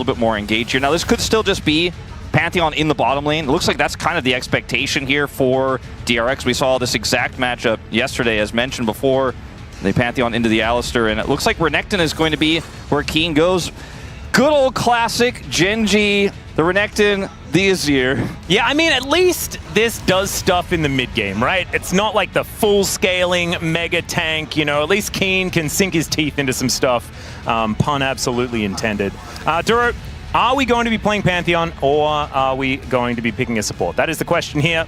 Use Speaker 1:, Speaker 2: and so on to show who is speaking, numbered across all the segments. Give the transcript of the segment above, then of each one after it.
Speaker 1: little bit more engaged here. Now, this could still just be Pantheon in the bottom lane. It looks like that's kind of the expectation here for DRX. We saw this exact matchup yesterday, as mentioned before. They Pantheon into the Alistar, and it looks like Renekton is going to be where Keen goes. Good old classic Gen.G, the Renekton, the Azir.
Speaker 2: Yeah, I mean, at least this does stuff in the mid-game, right? It's not like the full-scaling mega tank, you know, at least Keen can sink his teeth into some stuff. Pun absolutely intended. Duro, are we going to be playing Pantheon, or are we going to be picking a support? That is the question here.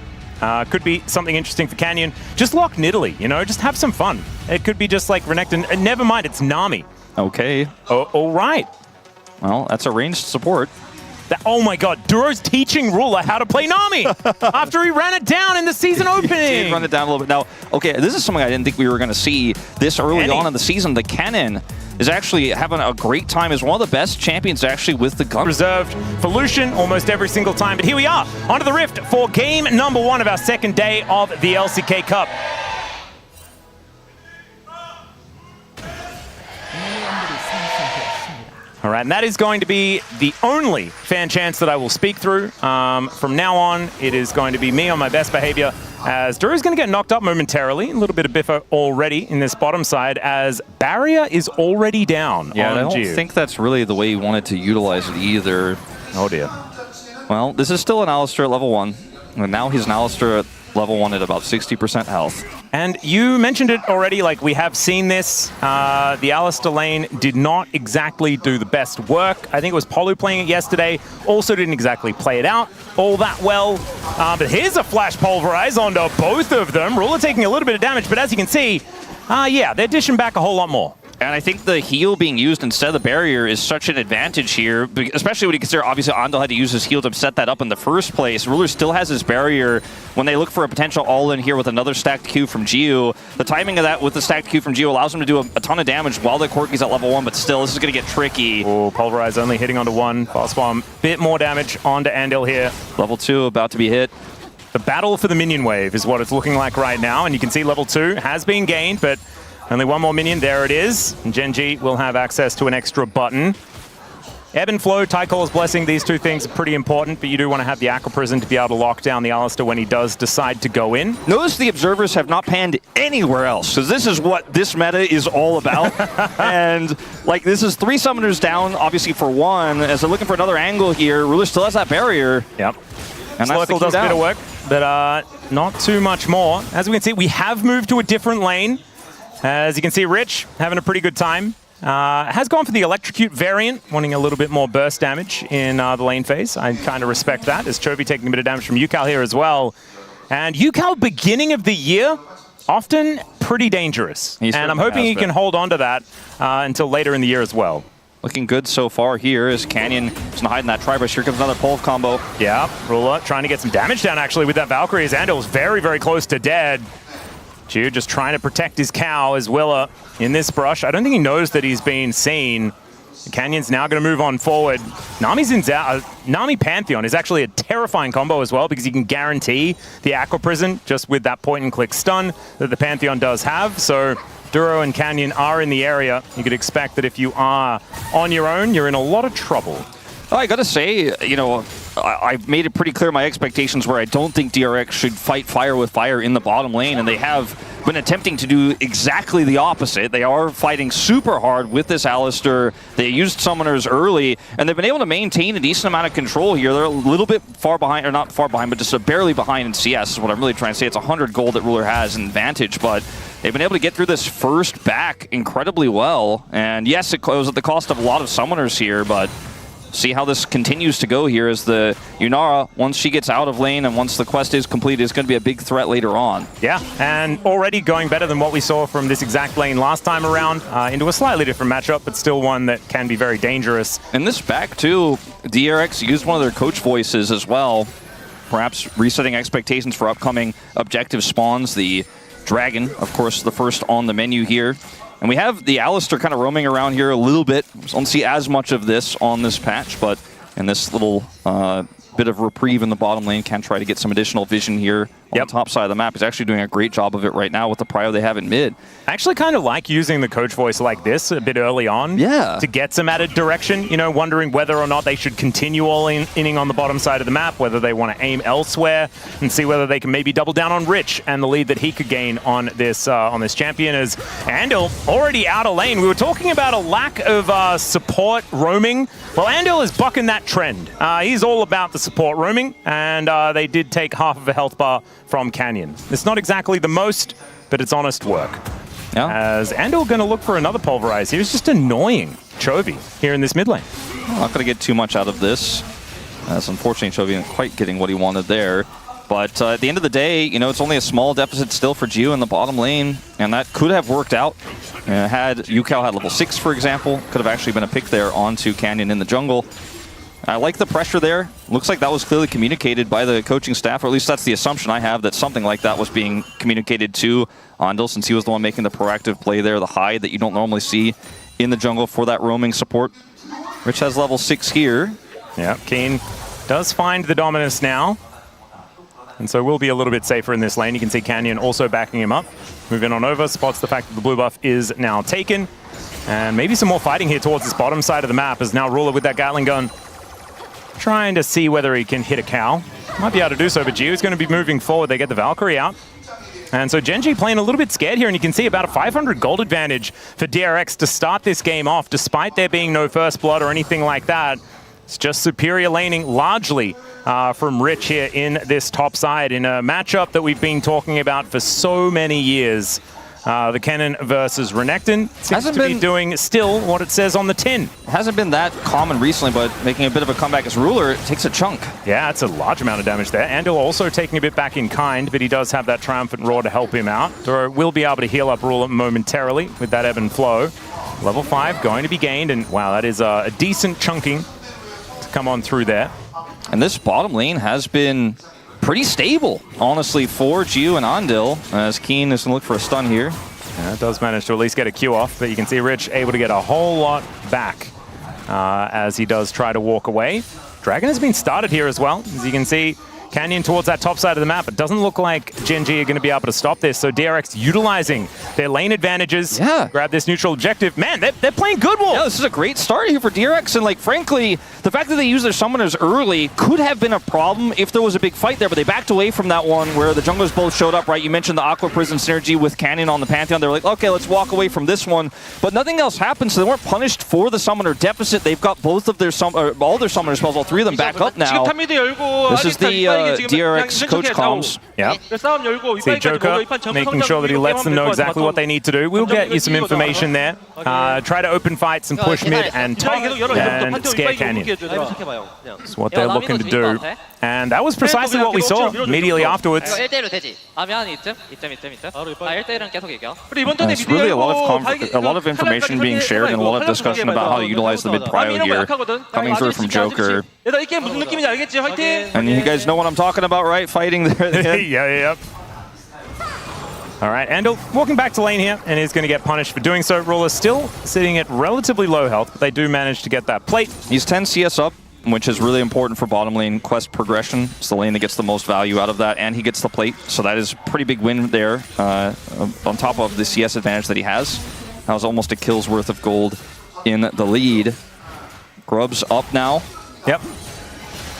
Speaker 2: Could be something interesting for Canyon. Just lock Nidalee, you know, just have some fun. It could be just like Renekton. Never mind, it's Nami.
Speaker 1: Okay.
Speaker 2: All right.
Speaker 1: Well, that's a ranged support.
Speaker 2: Oh my god, Duro's teaching Ruler how to play Nami after he ran it down in the season opening.
Speaker 1: He did run it down a little bit. Now, okay, this is something I didn't think we were going to see this early on in the season. The Kennen is actually having a great time. Is one of the best champions actually with the gun.
Speaker 2: Reserved for Lucian almost every single time. But here we are, onto the Rift for game number 1 of our second day of the LCK Cup. All right, and that is going to be the only fan chance that I will speak through. From now on, it is going to be me on my best behavior, as Duro's going to get knocked up momentarily. A little bit of biffo already in this bottom side, as barrier is already down.
Speaker 1: Yeah,
Speaker 2: on
Speaker 1: I don't
Speaker 2: G.
Speaker 1: think that's really the way you wanted to utilize it either.
Speaker 2: Oh dear.
Speaker 1: Well, this is still an Alistar at level 1, and now he's an Alistar at level 1 at about 60% health.
Speaker 2: And you mentioned it already, like we have seen this. The Alistar lane did not exactly do the best work. I think it was Polu playing it yesterday. Also didn't exactly play it out all that well. But here's a flash pulverize onto both of them. Ruler taking a little bit of damage, but as you can see, yeah, they're dishing back a whole lot more.
Speaker 1: And I think the heal being used instead of the barrier is such an advantage here, especially when you consider, obviously, Andal had to use his heal to set that up in the first place. Ruler still has his barrier. When they look for a potential all-in here with another stacked Q from Geo, the timing of that with the stacked Q from Geo allows him to do a ton of damage while the Corki's at level 1, but still, this is going to get tricky.
Speaker 2: Oh, Pulverize only hitting onto 1. Fast bomb, bit more damage onto Andal here.
Speaker 1: Level 2 about to be hit.
Speaker 2: The battle for the minion wave is what it's looking like right now, and you can see level 2 has been gained, but only one more minion, there it is. And Gen.G will have access to an extra button. Ebb and Flow, Tycall's Blessing, these two things are pretty important, but you do want to have the Aqua Prison to be able to lock down the Alistar when he does decide to go in.
Speaker 1: Notice the observers have not panned anywhere else, because this is what this meta is all about. And, like, this is 3 summoners down, obviously, for 1. As they're looking for another angle here, Ruler still has that barrier.
Speaker 2: Yep.
Speaker 1: And
Speaker 2: Slurkle does a bit of work, but not too much more. As we can see, we have moved to a different lane. As you can see, Rich having a pretty good time. Has gone for the Electrocute variant, wanting a little bit more burst damage in the lane phase. I kind of respect that, as Chovy taking a bit of damage from Yukal here as well. And Yukal, beginning of the year, often pretty dangerous. And I'm hoping he can hold on to that until later in the year as well.
Speaker 1: Looking good so far here as Canyon is going to hide in that tri-brush. Here comes another Pulve combo.
Speaker 2: Yeah, Ruler trying to get some damage down actually with that Valkyrie, as Andal's very, very close to dead. Ju just trying to protect his cow as Willa in this brush. I don't think he knows that he's being seen. Canyon's now going to move on forward. Nami Pantheon is actually a terrifying combo as well, because you can guarantee the Aqua Prison just with that point-and-click stun that the Pantheon does have. So Duro and Canyon are in the area. You could expect that if you are on your own, you're in a lot of trouble.
Speaker 1: I gotta say, you know, I've made it pretty clear my expectations where I don't think DRX should fight fire with fire in the bottom lane, and they have been attempting to do exactly the opposite. They are fighting super hard with this Alistar. They used summoners early, and they've been able to maintain a decent amount of control here. They're a little bit far behind, or not far behind, but just barely behind in CS is what I'm really trying to say. It's 100 gold that Ruler has in advantage, but they've been able to get through this first back incredibly well. And yes, it was at the cost of a lot of summoners here, but see how this continues to go here as the Yunara, once she gets out of lane and once the quest is complete, is going to be a big threat later on.
Speaker 2: Yeah, and already going better than what we saw from this exact lane last time around, into a slightly different matchup, but still one that can be very dangerous.
Speaker 1: In this back too, DRX used one of their coach voices as well, perhaps resetting expectations for upcoming objective spawns. The Dragon, of course, the first on the menu here. And we have the Alistar kind of roaming around here a little bit. Don't see as much of this on this patch, but in this little bit of reprieve in the bottom lane, can try to get some additional vision here on the top side of the map. He's actually doing a great job of it right now with the prio they have in mid.
Speaker 2: I actually kind of like using the coach voice like this a bit early on to get some added direction, you know, wondering whether or not they should continue all-inning on the bottom side of the map, whether they want to aim elsewhere and see whether they can maybe double down on Rich and the lead that he could gain on this champion. As Andil already out of lane. We were talking about a lack of support roaming. Well, Andil is bucking that trend. He's all about the support roaming, and they did take half of a health bar from Canyon. It's not exactly the most, but it's honest work.
Speaker 1: Yeah.
Speaker 2: As Andil going to look for another pulverize. He was just annoying Chovy here in this mid lane.
Speaker 1: I'm not going to get too much out of this. As unfortunately, Chovy isn't quite getting what he wanted there. But at the end of the day, you know, it's only a small deficit still for Geo in the bottom lane, and that could have worked out. Had Yukao had level 6, for example, could have actually been a pick there onto Canyon in the jungle. I like the pressure there. Looks like that was clearly communicated by the coaching staff, or at least that's the assumption I have, that something like that was being communicated to Andil, since he was the one making the proactive play there, the hide that you don't normally see in the jungle for that roaming support. Rich has level 6 here.
Speaker 2: Yeah, Keen does find the dominance now, and so will be a little bit safer in this lane. You can see Canyon also backing him up. Moving on over, spots the fact that the blue buff is now taken. And maybe some more fighting here towards this bottom side of the map, as now Ruler with that Gatling gun trying to see whether he can hit a cow. Might be able to do so, but Gio's going to be moving forward. They get the Valkyrie out. And so Gen.G playing a little bit scared here, and you can see about a 500 gold advantage for DRX to start this game off, despite there being no first blood or anything like that. It's just superior laning largely from Rich here in this top side in a matchup that we've been talking about for so many years. The Kennen versus Renekton seems to be doing still what it says on the tin.
Speaker 1: Hasn't been that common recently, but making a bit of a comeback as Ruler takes a chunk.
Speaker 2: Yeah, it's a large amount of damage there. Andil also taking a bit back in kind, but he does have that Triumphant Roar to help him out. Doro will be able to heal up Ruler momentarily with that ebb and flow. Level 5 going to be gained, and wow, that is a decent chunking to come on through there.
Speaker 1: And this bottom lane has been pretty stable, honestly, for Gio and Andil, as Keen is going to look for a stun here.
Speaker 2: Yeah, it does manage to at least get a Q off, but you can see Rich able to get a whole lot back as he does try to walk away. Dragon has been started here as well, as you can see. Canyon towards that top side of the map. It doesn't look like Gen.G are going to be able to stop this, so DRX utilizing their lane advantages.
Speaker 1: Yeah.
Speaker 2: Grab this neutral objective. Man, they're playing good wolf.
Speaker 1: Yeah, this is a great start here for DRX, and like frankly, the fact that they used their summoners early could have been a problem if there was a big fight there, but they backed away from that one where the junglers both showed up, right? You mentioned the Aqua Prison synergy with Canyon on the Pantheon. They were like, okay, let's walk away from this one, but nothing else happened, so they weren't punished for the summoner deficit. They've got both of their all their summoner spells, all 3 of them back up now. This is the DRX coach comms.
Speaker 2: Yeah. See Joker making sure that he lets them know exactly what they need to do. We'll get you some information there. Try to open fights and push mid and top and scare Canyon. That's what they're looking to do. And that was precisely what we saw immediately afterwards.
Speaker 1: It's really a lot of information being shared and a lot of discussion about how to utilize the mid prio here, coming through from Joker. And you guys know what I'm talking about, right? Fighting there.
Speaker 2: Yeah. All right, Andil walking back to lane here, and he's going to get punished for doing so. Ruler still sitting at relatively low health, but they do manage to get that plate.
Speaker 1: He's 10 CS up, which is really important for bottom lane quest progression. It's the lane that gets the most value out of that, and he gets the plate, so that is a pretty big win there on top of the CS advantage that he has. That was almost a kill's worth of gold in the lead. Grub's up now.
Speaker 2: Yep.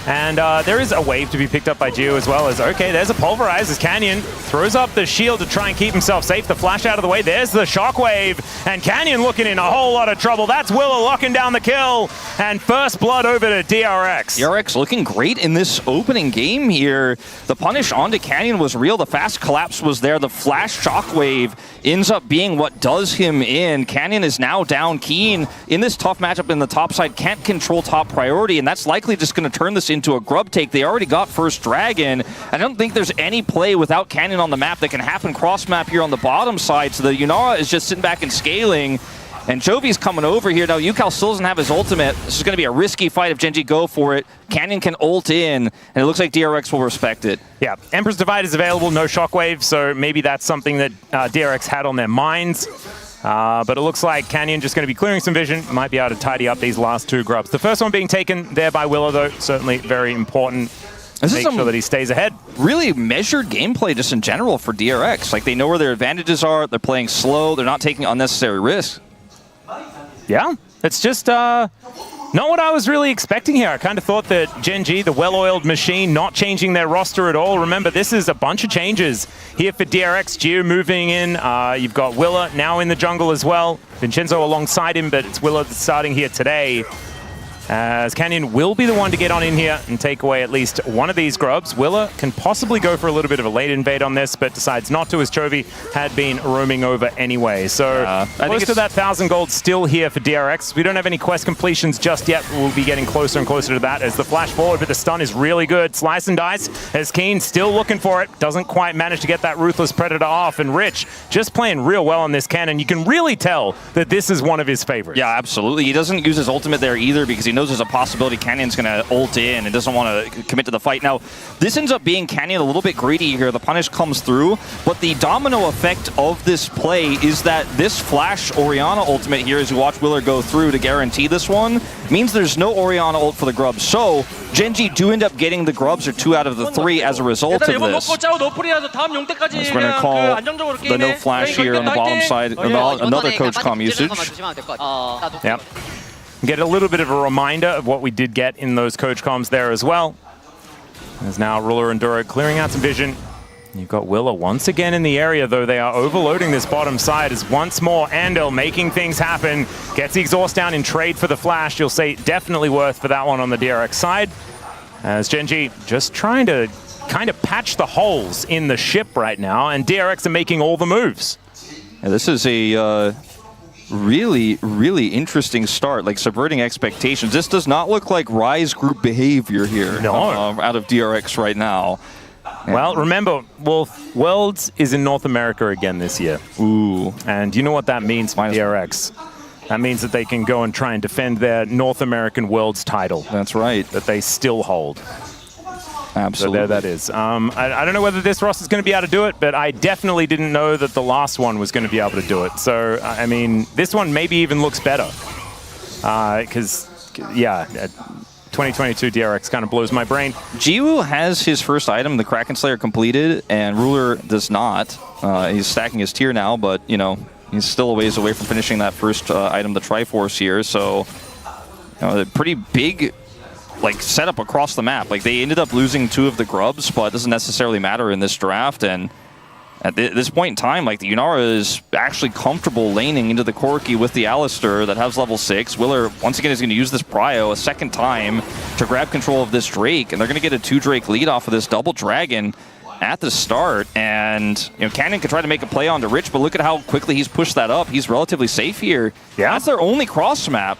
Speaker 2: And there is a wave to be picked up by Gio as well. As okay, there's a pulverize as Canyon throws up the shield to try and keep himself safe. The flash out of the way. There's the shockwave. And Canyon looking in a whole lot of trouble. That's Willa locking down the kill. And first blood over to DRX.
Speaker 1: DRX looking great in this opening game here. The punish onto Canyon was real. The fast collapse was there. The flash shockwave ends up being what does him in. Canyon is now down. Keen in this tough matchup in the top side can't control top priority, and that's likely just going to turn this into a grub take. They already got first dragon. I don't think there's any play without Canyon on the map that can happen cross map here on the bottom side, so the Yunara is just sitting back and scaling. And Chovy's coming over here. Now, Yukao still doesn't have his ultimate. This is going to be a risky fight if Gen.G go for it. Canyon can ult in, and it looks like DRX will respect it.
Speaker 2: Yeah, Emperor's Divide is available, no shockwave, so maybe that's something that DRX had on their minds. But it looks like Canyon just going to be clearing some vision. Might be able to tidy up these last 2 grubs. The first one being taken there by Willow, though, certainly very important. make sure that he stays ahead.
Speaker 1: Really measured gameplay just in general for DRX. Like, they know where their advantages are. They're playing slow. They're not taking unnecessary risks.
Speaker 2: Yeah, it's just not what I was really expecting here. I kind of thought that Gen.G, the well-oiled machine, not changing their roster at all. Remember, this is a bunch of changes here for DRX. Gio moving in. You've got Willa now in the jungle as well. Vincenzo alongside him, but it's Willa that's starting here today. As Canyon will be the one to get on in here and take away at least one of these grubs. Willa can possibly go for a little bit of a late invade on this, but decides not to, as Chovy had been roaming over anyway. So close to that 1,000 gold still here for DRX. We don't have any quest completions just yet. We'll be getting closer and closer to that as the flash forward, but the stun is really good. Slice and dice as Keen still looking for it. Doesn't quite manage to get that Ruthless Predator off, and Rich just playing real well on this cannon. You can really tell that this is one of his favorites.
Speaker 1: Yeah, absolutely. He doesn't use his ultimate there either because he knows there's a possibility Canyon's going to ult in and doesn't want to commit to the fight. Now, this ends up being Canyon a little bit greedy here. The punish comes through, but the domino effect of this play is that this flash Orianna ultimate here, as you watch Willer go through to guarantee this one, means there's no Orianna ult for the grubs. So, Gen.G do end up getting the grubs, or 2 out of the 3 as a result of this. So we're going to call the no flash here on the bottom side. Another Coach Com usage.
Speaker 2: Yep. Get a little bit of a reminder of what we did get in those coach comms there as well. There's now Ruler and Duro clearing out some vision. You've got Willa once again in the area, though they are overloading this bottom side as once more Andel making things happen. Gets the exhaust down in trade for the flash. You'll say definitely worth for that one on the DRX side. As Gen.G just trying to kind of patch the holes in the ship right now, and DRX are making all the moves.
Speaker 1: Yeah, this is a really, really interesting start, like subverting expectations. This does not look like Rise group behavior here out of DRX right now.
Speaker 2: Well, remember, Worlds is in North America again this year.
Speaker 1: Ooh.
Speaker 2: And you know what that means for DRX? That means that they can go and try and defend their North American Worlds title.
Speaker 1: That's right.
Speaker 2: That they still hold.
Speaker 1: Absolutely.
Speaker 2: So there that is. I don't know whether this roster is going to be able to do it, but I definitely didn't know that the last one was going to be able to do it. So, I mean, this one maybe even looks better. Because, yeah, 2022 DRX kind of blows my brain.
Speaker 1: Jiwoo has his first item, the Kraken Slayer, completed, and Ruler does not. He's stacking his tier now, but, you know, he's still a ways away from finishing that first item, the Triforce here. So, you know, a pretty big setup across the map. Like, they ended up losing 2 of the grubs, but it doesn't necessarily matter in this draft. And at this point in time, like, the Yunara is actually comfortable laning into the Corki with the Alistair that has level 6. Willer, once again, is going to use this Prio a second time to grab control of this Drake, and they're going to get a 2 Drake lead off of this double Dragon at the start. And, you know, Canyon could try to make a play onto Rich, but look at how quickly he's pushed that up. He's relatively safe here.
Speaker 2: Yeah.
Speaker 1: That's their only cross map.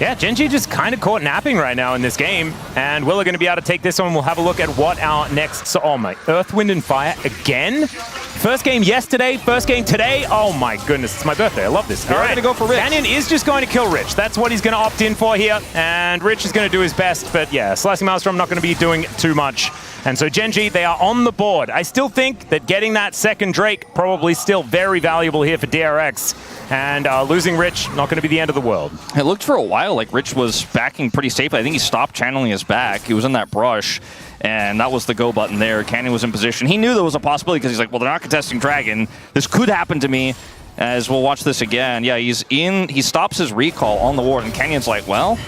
Speaker 2: Yeah, Gen.G just kind of caught napping right now in this game, and Willa going to be able to take this one. We'll have a look at what our next... So, oh my, Earth, Wind, and Fire again? First game yesterday, first game today. Oh my goodness, it's my birthday. I love this.
Speaker 1: All right, going to go for Rich.
Speaker 2: Canyon is just going to kill Rich. That's what he's going to opt in for here, and Rich is going to do his best, but yeah, Slicing Maelstrom not going to be doing too much. And so Gen.G, they are on the board. I still think that getting that second Drake probably still very valuable here for DRX. And losing Rich, not going to be the end of the world.
Speaker 1: It looked for a while like Rich was backing pretty safely. I think he stopped channeling his back. He was in that brush, and that was the go button there. Canyon was in position. He knew there was a possibility because he's like, well, they're not contesting Dragon. This could happen to me, as we'll watch this again. Yeah, he's in. He stops his recall on the ward, and Canyon's like, well,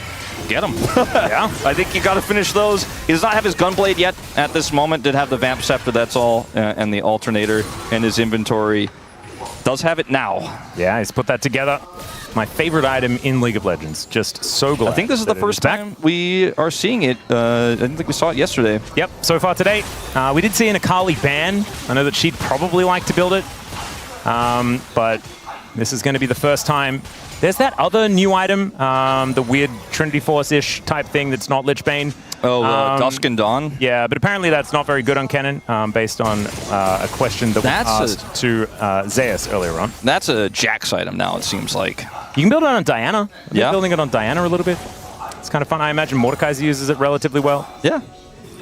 Speaker 1: get him.
Speaker 2: Yeah.
Speaker 1: I think you got to finish those. He does not have his Gunblade yet at this moment. Did have the Vamp Scepter, that's all, and the Alternator in his inventory. Does have it now.
Speaker 2: Yeah, he's put that together. My favorite item in League of Legends. Just so glad.
Speaker 1: I think this is the first time we are seeing it. I didn't think we saw it yesterday.
Speaker 2: Yep, so far today. We did see an Akali ban. I know that she'd probably like to build it. But this is going to be the first time. There's that other new item, the weird Trinity Force-ish type thing that's not Lichbane.
Speaker 1: Oh, Dusk and Dawn?
Speaker 2: Yeah, but apparently that's not very good on Canon, based on a question that was asked to Zeus earlier on.
Speaker 1: That's a Jax item now, it seems like.
Speaker 2: You can build it on Diana.
Speaker 1: Yeah.
Speaker 2: Building it on Diana a little bit. It's kind of fun. I imagine Mordekaiser uses it relatively well.
Speaker 1: Yeah.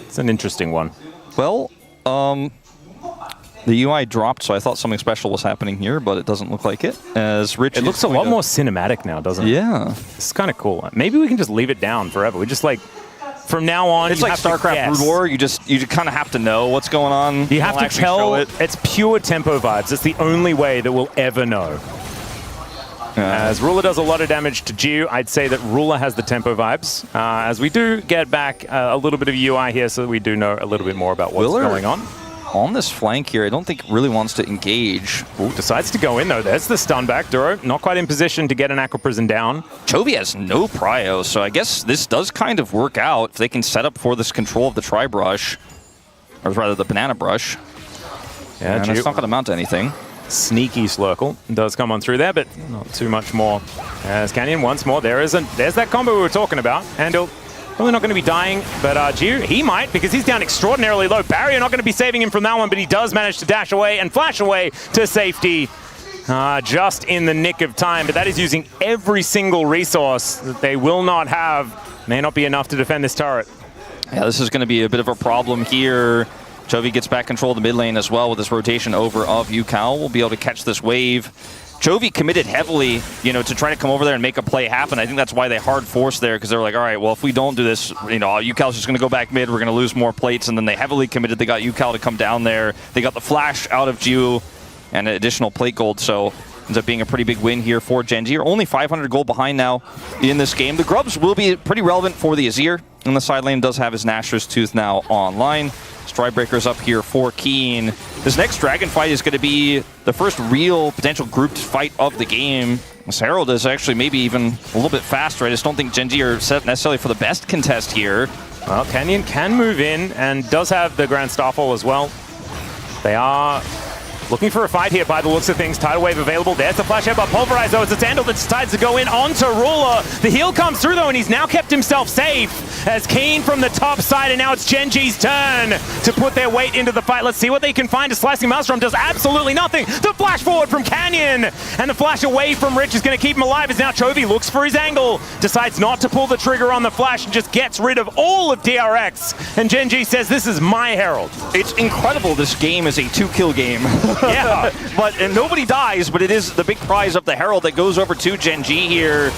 Speaker 2: It's an interesting one.
Speaker 1: Well, the UI dropped, so I thought something special was happening here, but it doesn't look like it. As Rich,
Speaker 2: it looks a lot more cinematic now, doesn't it?
Speaker 1: Yeah.
Speaker 2: It's kind of cool. Maybe we can just leave it down forever. We just like from now on,
Speaker 1: it's
Speaker 2: you
Speaker 1: like
Speaker 2: have to
Speaker 1: StarCraft
Speaker 2: guess.
Speaker 1: Brood War. You kind of have to know what's going on.
Speaker 2: You have to
Speaker 1: actually show
Speaker 2: tell.
Speaker 1: it.
Speaker 2: It's pure tempo vibes. It's the only way that we'll ever know. As Ruler does a lot of damage to Geo, I'd say that Ruler has the tempo vibes. As we do get back a little bit of UI here, so we do know a little bit more about what's going on
Speaker 1: this flank here, I don't think really wants to engage.
Speaker 2: Ooh, decides to go in, though. There's the stun back. Duro not quite in position to get an Aqua Prison down.
Speaker 1: Chovy has no prio, so I guess this does kind of work out if they can set up for this control of the Tri-Brush, or rather the Banana Brush.
Speaker 2: Yeah,
Speaker 1: and it's not going to amount to anything.
Speaker 2: Sneaky Slurkle does come on through there, but not too much more. As Canyon once more, there's that combo we were talking about. Handle probably not going to be dying, but Geo, he might, because he's down extraordinarily low. Barrier not going to be saving him from that one, but he does manage to dash away and flash away to safety just in the nick of time. But that is using every single resource that they will not have. May not be enough to defend this turret.
Speaker 1: Yeah, this is going to be a bit of a problem here. Chovy gets back control of the mid lane as well with this rotation over of Yukao. We'll be able to catch this wave. Chovy committed heavily, to try to come over there and make a play happen. I think that's why they hard forced there, because they're like, all right, well, if we don't do this, Yukao's just going to go back mid. We're going to lose more plates. And then they heavily committed. They got Yukao to come down there. They got the flash out of Geo and an additional plate gold. So ends up being a pretty big win here for Gen.G. Are only 500 gold behind now in this game. The Grubs will be pretty relevant for the Azir. And the side lane does have his Nashor's Tooth now online. Strybreaker's up here for Keen. This next Dragon fight is going to be the first real potential grouped fight of the game. This Herald is actually maybe even a little bit faster. I just don't think Gen.G are set necessarily for the best contest here.
Speaker 2: Well, Canyon can move in and does have the Grand Starfall as well. They are looking for a fight here by the looks of things. Tidal Wave available. There's the flash out by Pulverize, though. It's a Sandal that decides to go in onto Ruler. The heal comes through, though, and he's now kept himself safe. As Keen from the top side, and now it's Gen.G's turn to put their weight into the fight. Let's see what they can find. A Slicing Maelstrom does absolutely nothing. The flash forward from Canyon, and the flash away from Rich is going to keep him alive. As now Chovy looks for his angle, decides not to pull the trigger on the flash, and just gets rid of all of DRX. And Gen.G says, this is my Herald.
Speaker 1: It's incredible this game is a 2-kill game.
Speaker 2: Yeah.
Speaker 1: And nobody dies, but it is the big prize of the Herald that goes over to Gen.G here.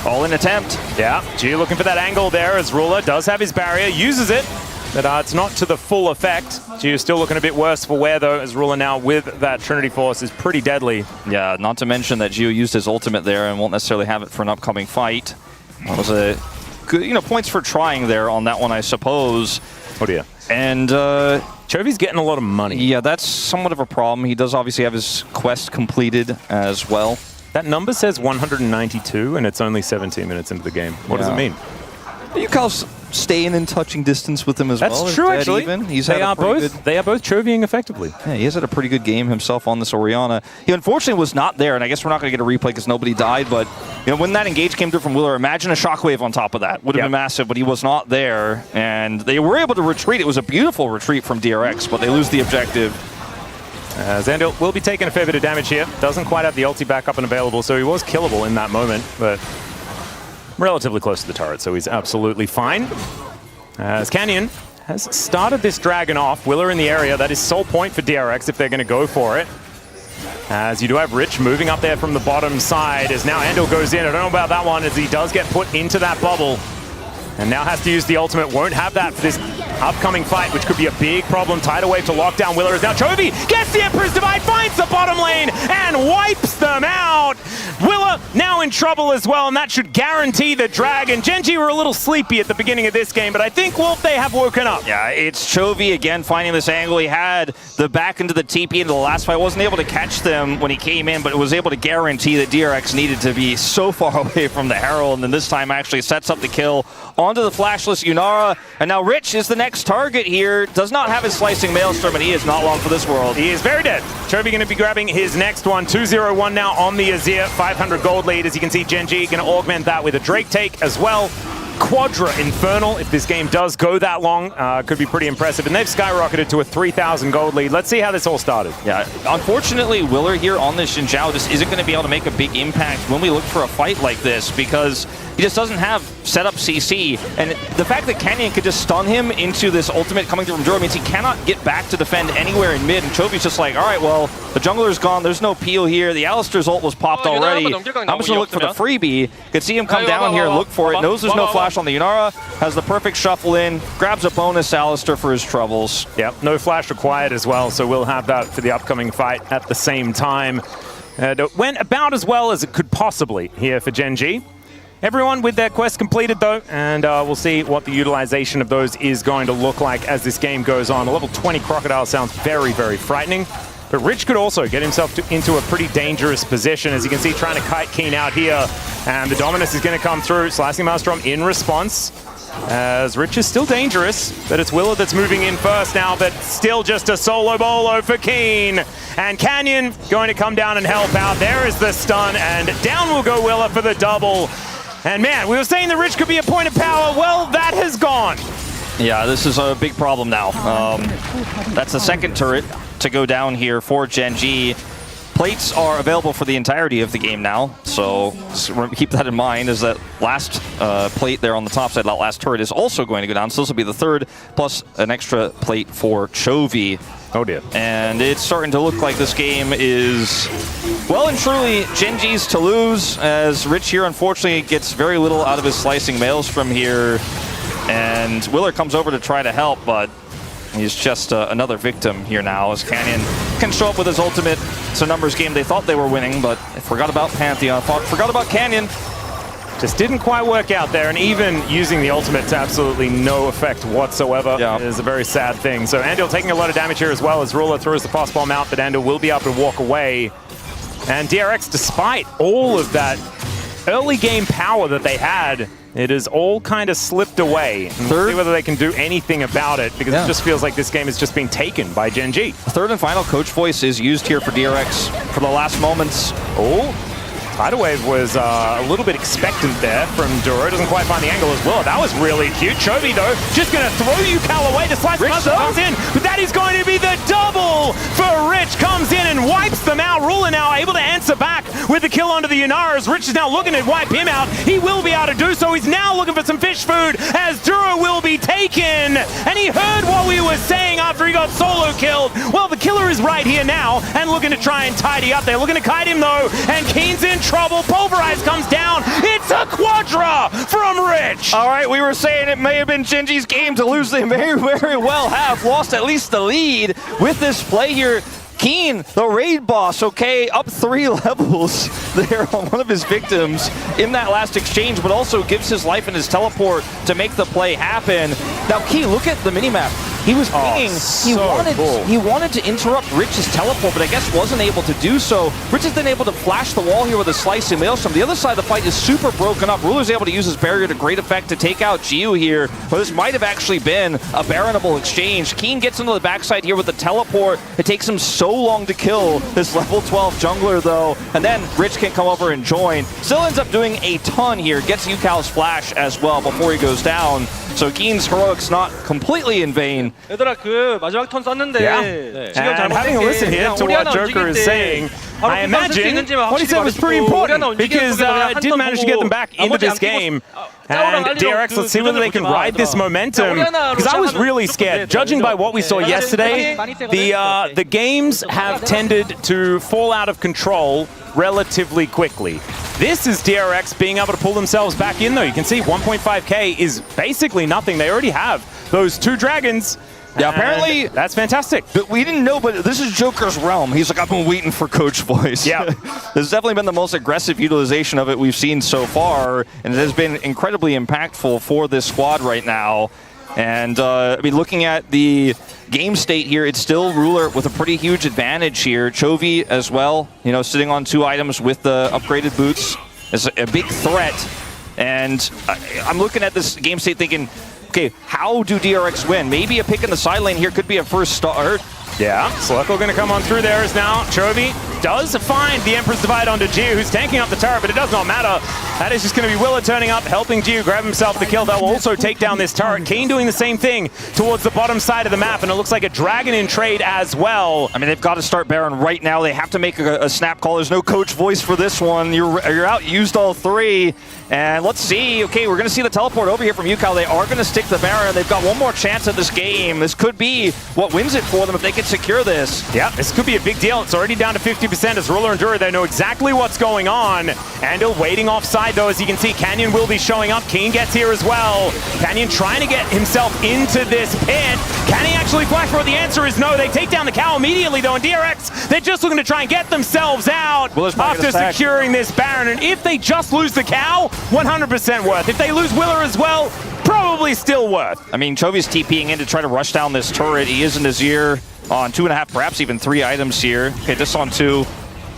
Speaker 1: All in attempt.
Speaker 2: Yeah, G looking for that angle there as Ruler does have his barrier, uses it, but it's not to the full effect. G is still looking a bit worse for wear, though, as Ruler now with that Trinity Force is pretty deadly.
Speaker 1: Yeah, not to mention that Geo used his ultimate there and won't necessarily have it for an upcoming fight. That was a good, points for trying there on that one, I suppose.
Speaker 2: Oh dear.
Speaker 1: And
Speaker 2: Chovy's getting a lot of money.
Speaker 1: Yeah, that's somewhat of a problem. He does obviously have his quest completed as well.
Speaker 2: That number says 192, and it's only 17 minutes into the game. What does it mean?
Speaker 1: Yukao's staying in touching distance with him as well.
Speaker 2: That's true, actually. They are both Chovying effectively.
Speaker 1: Yeah, he has had a pretty good game himself on this Orianna. He unfortunately was not there, and I guess we're not going to get a replay because nobody died, but when that engage came through from Wheeler, imagine a shockwave on top of that. Would have been massive, but he was not there, and they were able to retreat. It was a beautiful retreat from DRX, but they lose the objective.
Speaker 2: Zandil will be taking a fair bit of damage here. Doesn't quite have the ulti back up and available, so he was killable in that moment, but relatively close to the turret, so he's absolutely fine. As Canyon has started this dragon off. Willer in the area. That is sole point for DRX if they're going to go for it. As you do have Rich moving up there from the bottom side, as now Andal goes in. I don't know about that one, as he does get put into that bubble. And now has to use the ultimate. Won't have that for this upcoming fight, which could be a big problem. Tidal Wave to lock down Willer as now Chovy gets the Emperor's Divide, finds the bottom lane, and wipes them out. Willer now in trouble as well, and that should guarantee the Dragon. Gen.G were a little sleepy at the beginning of this game, but I think, Wolf, they have woken up.
Speaker 1: Yeah, it's Chovy again finding this angle. He had the back into the TP into the last fight. Wasn't able to catch them when he came in, but was able to guarantee that DRX needed to be so far away from the Herald, and then this time actually sets up the kill onto the flashless Yunara. And now Rich is the next target here. Does not have his Slicing Maelstrom, and he is not long for this world.
Speaker 2: He is very dead. Chovy going to be grabbing his next one. 2-0-1 now on the Azir. 500 gold lead. As you can see, Gen.G going to augment that with a Drake take as well. Quadra Infernal, if this game does go that long, could be pretty impressive. And they've skyrocketed to a 3,000 gold lead. Let's see how this all started.
Speaker 1: Yeah, unfortunately, Willer here on this Xin Zhao just isn't going to be able to make a big impact when we look for a fight like this, because he just doesn't have setup CC. And the fact that Canyon could just stun him into this ultimate coming through from Doran means he cannot get back to defend anywhere in mid. And Chovy's just like, all right, well, the jungler's gone. There's no peel here. The Alistar's ult was popped already. I'm just going to look for the freebie. Could see him come down here and look for it. Knows there's no flash on the Yunara. Has the perfect shuffle in. Grabs a bonus Alistar for his troubles.
Speaker 2: Yep, no flash required as well, so we'll have that for the upcoming fight at the same time. It went about as well as it could possibly here for Gen.G. Everyone with their quest completed though, and we'll see what the utilization of those is going to look like as this game goes on. A level 20 Crocodile sounds very, very frightening, but Rich could also get himself into a pretty dangerous position. As you can see, trying to kite Keen out here, and the Dominus is going to come through. Slicing Maelstrom in response, as Rich is still dangerous, but it's Willa that's moving in first now, but still just a solo bolo for Keen. And Canyon going to come down and help out. There is the stun, and down will go Willa for the double. And man, we were saying the Rich could be a point of power. Well, that has gone.
Speaker 1: Yeah, this is a big problem now. That's the second turret to go down here for Gen.G. Plates are available for the entirety of the game now, so keep that in mind, as that last plate there on the top side, that last turret is also going to go down. So this will be the third, plus an extra plate for Chovy.
Speaker 2: Oh dear.
Speaker 1: And it's starting to look like this game is well and truly Gen.G's to lose, as Rich here unfortunately gets very little out of his slicing mails from here. And Willer comes over to try to help, but he's just another victim here now, as Canyon can show up with his ultimate. It's a numbers game. They thought they were winning, but they forgot about Pantheon, forgot about Canyon.
Speaker 2: Just didn't quite work out there, and even using the ultimate to absolutely no effect whatsoever is a very sad thing. So Andil taking a lot of damage here as well, as Ruler throws the fast bomb out, but Andil will be able to walk away. And DRX, despite all of that early game power that they had, it is all kind of slipped away. We'll see whether they can do anything about it, because it just feels like this game has just been taken by Gen.G.
Speaker 1: Third and final coach voice is used here for DRX for the last moments.
Speaker 2: Oh, Tidal Wave was a little bit expectant there from Duro. Doesn't quite find the angle as well. That was really cute. Chovy, though, just going to throw you Cal away. The slice comes in, but that is going to be the double for Rich. Comes in and wipes them out. Ruler now able to answer back with the kill onto the Yunaras. Rich is now looking to wipe him out. He will be able to do so. He's now looking for some fish food, as Duro will be taken. And he heard what we were saying after he got solo killed. Well, the killer is right here now and looking to try and tidy up. They're looking to kite him, though, and Keen's in trouble. Pulverize comes down. It's a quadra from Rich.
Speaker 1: All right, we were saying it may have been Gen.G's game to lose. They very, very well have lost at least the lead with this play here. Keen, the raid boss, okay, up 3 levels there on one of his victims in that last exchange, but also gives his life and his teleport to make the play happen. Now, Key, look at the minimap. He was pinging. He wanted to interrupt Rich's teleport, but I guess wasn't able to do so. Rich has been able to flash the wall here with a slicing maelstrom. The other side of the fight is super broken up. Ruler's able to use his barrier to great effect to take out Giu here, but this might have actually been a Baronable exchange. Keen gets into the backside here with the teleport. It takes him so long to kill this level 12 jungler, though, and then Rich can come over and join. Still ends up doing a ton here. Gets Yukal's flash as well before he goes down. So Keen's heroics not completely in vain.
Speaker 3: 얘들아 그 마지막 턴 썼는데
Speaker 2: And having a listen here to what Joker is saying, I imagine what he said was pretty important, because it did manage to get them back into this game. And DRX, let's see whether they can ride this momentum, because I was really scared. Judging by what we saw yesterday, the games have tended to fall out of control relatively quickly. This is DRX being able to pull themselves back in, though. You can see 1.5k is basically nothing. They already have those 2 dragons.
Speaker 1: Yeah, apparently
Speaker 2: that's fantastic.
Speaker 1: But we didn't know, but this is Joker's realm. He's like, I've been waiting for Coach Voice.
Speaker 2: Yeah.
Speaker 1: This has definitely been the most aggressive utilization of it we've seen so far, and it has been incredibly impactful for this squad right now. And I mean, looking at the game state here, it's still Ruler with a pretty huge advantage here. Chovy as well, you know, sitting on 2 items with the upgraded boots is a big threat. And I'm looking at this game state thinking, okay, how do DRX win? Maybe a pick in the side lane here could be a first start.
Speaker 2: Yeah, Slurkle going to come on through there is now Chovy does find the Emperor's Divide onto Gio, who's tanking up the turret, but it does not matter. That is just going to be Willa turning up, helping Gio grab himself the kill. That will also take down this turret. Keen doing the same thing towards the bottom side of the map, and it looks like a Dragon in trade as well.
Speaker 1: I mean, they've got to start Baron right now. They have to make a snap call. There's no coach voice for this one. You're out, used all three. And let's see. Okay, we're going to see the teleport over here from UCal. They are going to stick the Baron. They've got one more chance at this game. This could be what wins it for them if they can secure this.
Speaker 2: Yeah, this could be a big deal. It's already down to 50% as Ruler and Dura, they know exactly what's going on. Andal waiting offside though, as you can see. Canyon will be showing up. Keen gets here as well. Canyon trying to get himself into this pit. Can he actually flash for it? The answer is no. They take down the cow immediately though, and DRX, they're just looking to try and get themselves out after securing this Baron. And if they just lose the cow, 100% worth. If they lose Willer as well, probably still worth.
Speaker 1: I mean, Chovy's TPing in to try to rush down this turret. He is in his ear on 2.5, perhaps even 3 items here. Okay, this on 2.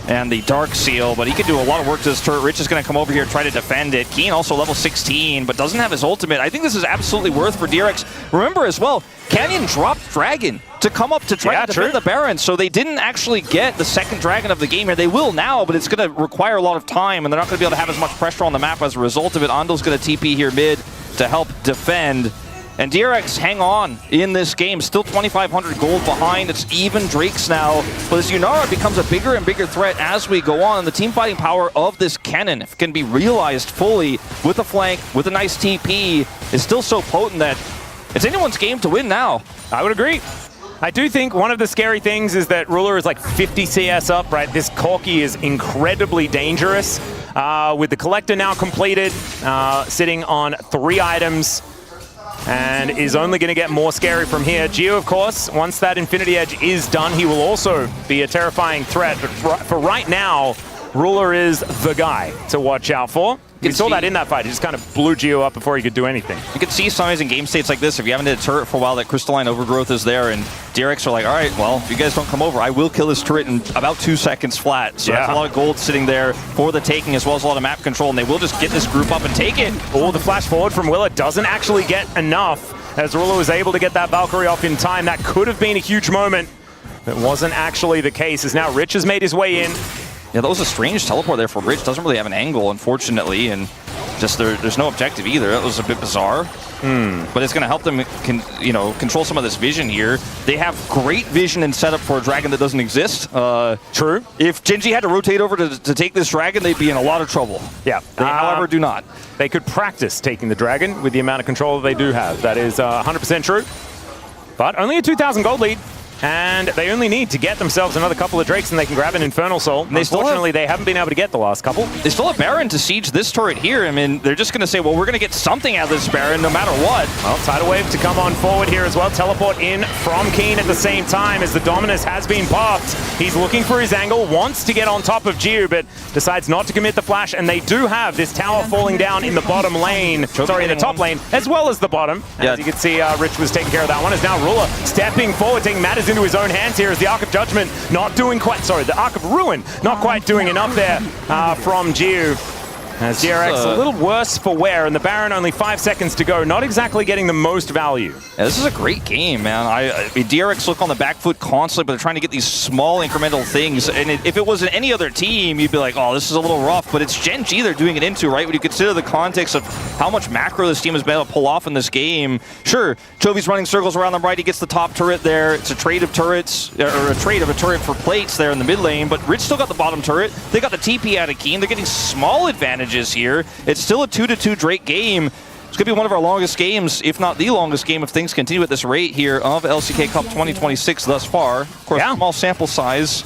Speaker 1: And the Dark Seal, but he can do a lot of work to this turret. Rich is going to come over here and try to defend it. Keen also level 16, but doesn't have his ultimate. I think this is absolutely worth for DRX. Remember as well, Canyon dropped Dragon to come up to try to defend the Baron, so they didn't actually get the second Dragon of the game here. They will now, but it's going to require a lot of time, and they're not going to be able to have as much pressure on the map as a result of it. Andal's going to TP here mid to help defend. And DRX hang on in this game, still 2,500 gold behind. It's even Drakes now. But this Yunara becomes a bigger and bigger threat as we go on. And the team fighting power of this cannon, if it can be realized fully with a flank, with a nice TP, is still so potent that it's anyone's game to win now.
Speaker 2: I would agree. I do think one of the scary things is that Ruler is like 50 CS up, right? This Corki is incredibly dangerous. With the Collector now completed, sitting on 3 items, and is only going to get more scary from here. Gio, of course, once that Infinity Edge is done, he will also be a terrifying threat. But for right now, Ruler is the guy to watch out for. We saw that in that fight. He just kind of blew Gio up before he could do anything.
Speaker 1: You can see sometimes in game states like this, if you haven't hit a turret for a while, that crystalline overgrowth is there, and DRX are like, all right, well, if you guys don't come over, I will kill this turret in about 2 seconds flat. So that's a lot of gold sitting there for the taking, as well as a lot of map control, and they will just get this group up and take it.
Speaker 2: Oh, the flash forward from Willa doesn't actually get enough, as Ruler was able to get that Valkyrie off in time. That could have been a huge moment. It wasn't actually the case, as now Rich has made his way in.
Speaker 1: Yeah, that was a strange teleport there for Rich. Doesn't really have an angle, unfortunately, and just there's no objective either. That was a bit bizarre. But it's going to help them control some of this vision here. They have great vision and setup for a dragon that doesn't exist.
Speaker 2: True.
Speaker 1: If Gen.G had to rotate over to take this dragon, they'd be in a lot of trouble.
Speaker 2: Yeah.
Speaker 1: They, however, do not.
Speaker 2: They could practice taking the dragon with the amount of control that they do have. That is 100% true. But only a 2,000 gold lead. And they only need to get themselves another couple of Drakes and they can grab an Infernal Soul. Unfortunately, they haven't been able to get the last couple.
Speaker 1: They still have Baron to siege this turret here. I mean, they're just going to say, well, we're going to get something out of this Baron no matter what.
Speaker 2: Well, Tidal Wave to come on forward here as well. Teleport in from Keen at the same time as the Dominus has been popped. He's looking for his angle, wants to get on top of Gio, but decides not to commit the flash. And they do have this tower falling down in the bottom lane. Sorry, in the top lane, as well as the bottom. As you can see, Rich was taking care of that one. As now Ruler stepping forward, taking matters into his own hands here as the Arc of Judgment not doing quite, sorry, the Arc of Ruin not quite doing enough there from Gio. As DRX a little worse for wear, and the Baron only 5 seconds to go, not exactly getting the most value.
Speaker 1: Yeah, this is a great game, man. I mean, DRX look on the back foot constantly, but they're trying to get these small incremental things. And if it was any other team, you'd be like, oh, this is a little rough. But it's Gen.G they're doing it into, right? When you consider the context of how much macro this team has been able to pull off in this game. Sure, Chovy's running circles around them right. He gets the top turret there. It's a trade of turrets, or a trade of a turret for plates there in the mid lane. But Rich still got the bottom turret. They got the TP out of Keen. They're getting small advantages here. It's still a 2-2 Drake game. It's going to be one of our longest games, if not the longest game, if things continue at this rate here of LCK Cup 2026 thus far. Of course, small sample size.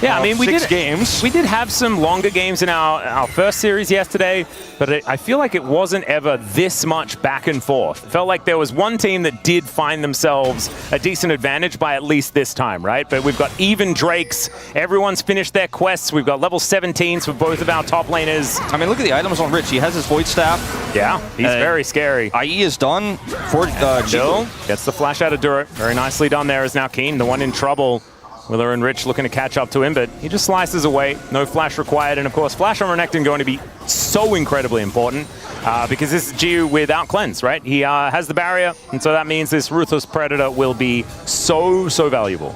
Speaker 2: Yeah, I mean, we did have some longer games in our first series yesterday, but I feel like it wasn't ever this much back and forth. It felt like there was one team that did find themselves a decent advantage by at least this time, right? But we've got even Drakes. Everyone's finished their quests. We've got level 17s for both of our top laners.
Speaker 1: I mean, look at the items on Rich. He has his Void Staff.
Speaker 2: Yeah, he's very scary.
Speaker 1: IE is done for
Speaker 2: Jill. Gets the flash out of Dura. Very nicely done there is now Keen, the one in trouble. Willer and Rich looking to catch up to him, but he just slices away. No flash required. And of course, flash on Renekton going to be so incredibly important because this is Gio without cleanse, right? He has the barrier, and so that means this Ruthless Predator will be so valuable.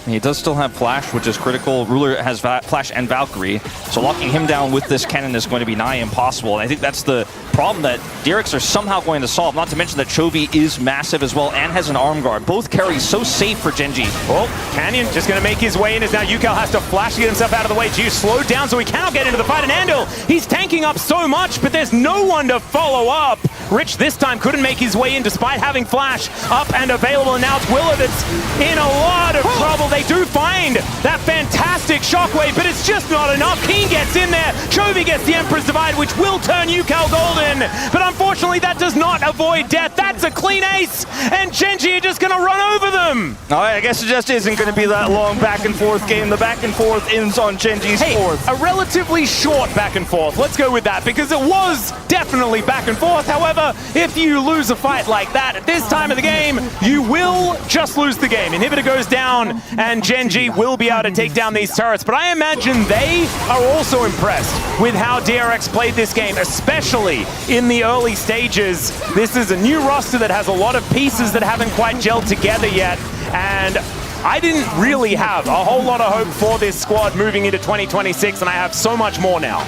Speaker 1: He does still have Flash, which is critical. Ruler has Flash and Valkyrie, so locking him down with this cannon is going to be nigh impossible. And I think that's the problem that DRX are somehow going to solve, not to mention that Chovy is massive as well and has an arm guard. Both carries so safe for Gen.G.
Speaker 2: Oh, Canyon just going to make his way in as now Yukal has to flash to get himself out of the way. Zeus slowed down so he cannot get into the fight, and Andal, he's tanking up so much, but there's no one to follow up. Rich this time couldn't make his way in despite having Flash up and available, and now it's Willa that's in a lot of trouble. They do find that fantastic shockwave, but it's just not enough. Keen gets in there, Chovy gets the Emperor's Divide, which will turn Yukal golden, but unfortunately that does not avoid death. That's a clean ace, and Gen.G are just going to run over them.
Speaker 1: All right, I guess it just isn't going to be that long back and forth game. The back and forth ends on Gen.G's fourth.
Speaker 2: A relatively short back and forth. Let's go with that, because it was definitely back and forth. However, if you lose a fight like that at this time of the game, you will just lose the game. Inhibitor goes down, and Gen.G will be able to take down these turrets. But I imagine they are also impressed with how DRX played this game, especially in the early stages. This is a new roster that has a lot of pieces that haven't quite gelled together yet, and I didn't really have a whole lot of hope for this squad moving into 2026, and I have so much more now.